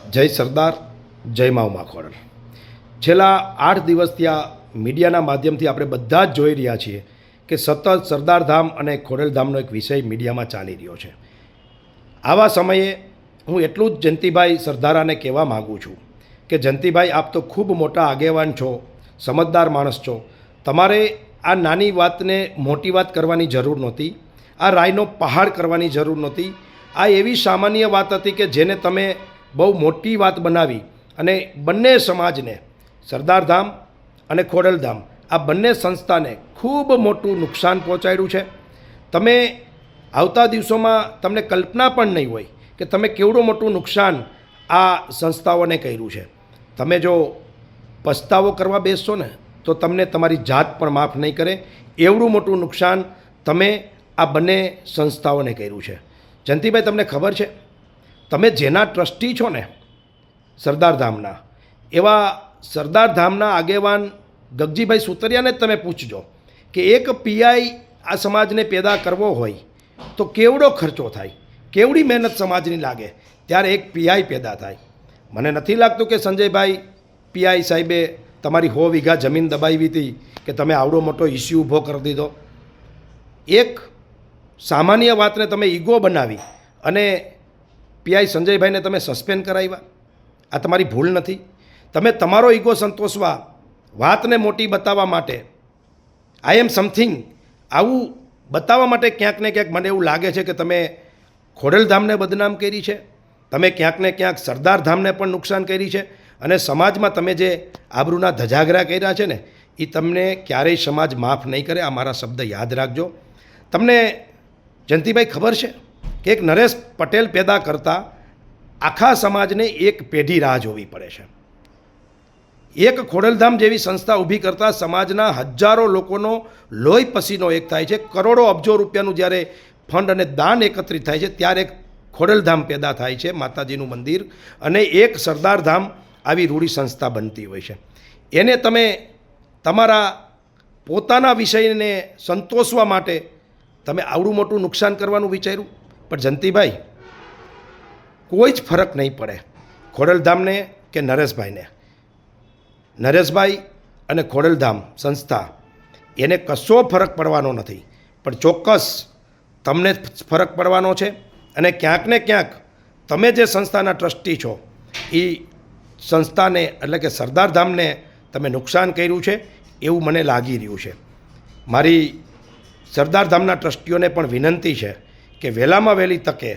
જય સરદાર, જય મા ઉમા ખોડલ। છેલ્લા 8 દિવસથી આ મીડિયાના માધ્યમથી આપણે બધા જ જોઈ રહ્યા છીએ કે સતત સરદારધામ અને ખોડલધામનો એક વિષય મીડિયામાં ચાલી રહ્યો છે। આવા સમયે હું એટલું જ જયંતિભાઈ સરદારાને કહેવા માગું છું કે જયંતિભાઈ, આપ તો ખૂબ મોટા આગેવાન છો, સમજદાર માણસ છો। તમારે આ નાની વાતને મોટી વાત કરવાની જરૂર નહોતી, આ રાયનો પહાડ કરવાની જરૂર નહોતી। આ એવી સામાન્ય વાત હતી કે જેને તમે બહુ મોટી વાત બનાવી અને બંને સમાજને, સરદારધામ અને ખોડલધામ, આ બંને સંસ્થાને ખૂબ મોટું નુકસાન પહોંચાડ્યું છે। તમે આવતા દિવસોમાં તમને કલ્પના પણ નહીં હોય કે તમે કેવડું મોટું નુકસાન આ સંસ્થાઓને કર્યું છે। તમે જો પસ્તાવો કરવા બેસશો ને તો તમને તમારી જાત પણ માફ નહીં કરે, એવડું મોટું નુકસાન તમે આ બંને સંસ્થાઓને કર્યું છે। જયંતિભાઈ, તમને ખબર છે, તમે જેના ટ્રસ્ટી છો ને સરદારધામના, એવા સરદારધામના આગેવાન ગગજીભાઈ સુતરિયાને જ તમે પૂછજો કે એક પીઆઈ આ સમાજને પેદા કરવો હોય તો કેવડો ખર્ચો થાય, કેવડી મહેનત સમાજની લાગે, ત્યારે એક પીઆઈ પેદા થાય। મને નથી લાગતું કે સંજયભાઈ પીઆઈ સાહેબે તમારી 100 વીઘા જમીન દબાવી હતી કે તમે આવડો મોટો ઇસ્યુ ઊભો કરી દીધો। એક સામાન્ય વાતને તમે ઈગો બનાવી અને પીઆઈ સંજયભાઈને તમે સસ્પેન્ડ કરાવ્યા। આ તમારી ભૂલ નથી। તમે તમારો ઈગો સંતોષવા, વાતને મોટી બતાવવા માટે, આઈ એમ સમથિંગ આવું બતાવવા માટે ક્યાંક ને ક્યાંક મને એવું લાગે છે કે તમે ખોડલધામને બદનામ કરી છે, તમે ક્યાંક ને ક્યાંક સરદારધામને પણ નુકસાન કરી છે, અને સમાજમાં તમે જે આબરૂના ધજાગરા કર્યા છે ને એ તમને ક્યારેય સમાજ માફ નહીં કરે। આ મારા શબ્દ યાદ રાખજો। તમને જયંતિભાઈ ખબર છે કે એક નરેશ પટેલ પેદા કરતાં આખા સમાજને એક પેઢી રાહ જોવી પડે છે। એક ખોડલધામ જેવી સંસ્થા ઊભી કરતાં સમાજના હજારો લોકોનો લોહી પસીનો એક થાય છે। કરોડો અબજો રૂપિયાનું જ્યારે ફંડ અને દાન એકત્રિત થાય છે ત્યારે એક ખોડલધામ પેદા થાય છે, માતાજીનું મંદિર, અને એક સરદારધામ આવી રૂડી સંસ્થા બનતી હોય છે। એને તમે તમારા પોતાના વિષયને સંતોષવા માટે તમે આવડું મોટું નુકસાન કરવાનું વિચાર્યું। પણ જયંતિભાઈ, કોઈ જ ફરક નહીં પડે ખોડલધામને કે નરેશભાઈને। નરેશભાઈ અને ખોડલધામ સંસ્થા, એને કશો ફરક પડવાનો નથી, પણ ચોક્કસ તમને ફરક પડવાનો છે। અને ક્યાંક ને ક્યાંક તમે જે સંસ્થાના ટ્રસ્ટી છો એ સંસ્થાને એટલે કે સરદારધામને તમે નુકસાન કર્યું છે એવું મને લાગી રહ્યું છે। મારી સરદારધામના ટ્રસ્ટીઓને પણ વિનંતી છે કે વહેલામાં વહેલી તકે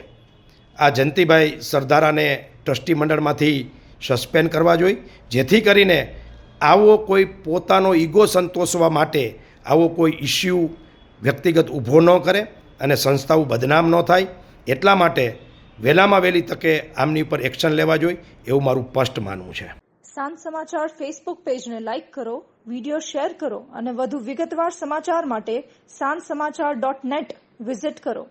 આ જયંતિભાઈ સરદારાને ટ્રસ્ટી મંડળમાંથી સસ્પેન્ડ કરવા જોઈએ, જેથી કરીને આવો કોઈ પોતાનો ઈગો સંતોષવા માટે આવો કોઈ ઇસ્યુ વ્યક્તિગત ઊભો ન કરે અને સંસ્થાઓ બદનામ ન થાય। એટલા માટે વહેલામાં વહેલી તકે આમની ઉપર એક્શન લેવા જોઈએ એવું મારું સ્પષ્ટ માનવું છે। સાંજ સમાચાર ફેસબુક પેજને લાઇક કરો, વિડીયો શેર કરો અને વધુ વિગતવાર સમાચાર માટે sanssamachar.net વિઝિટ કરો।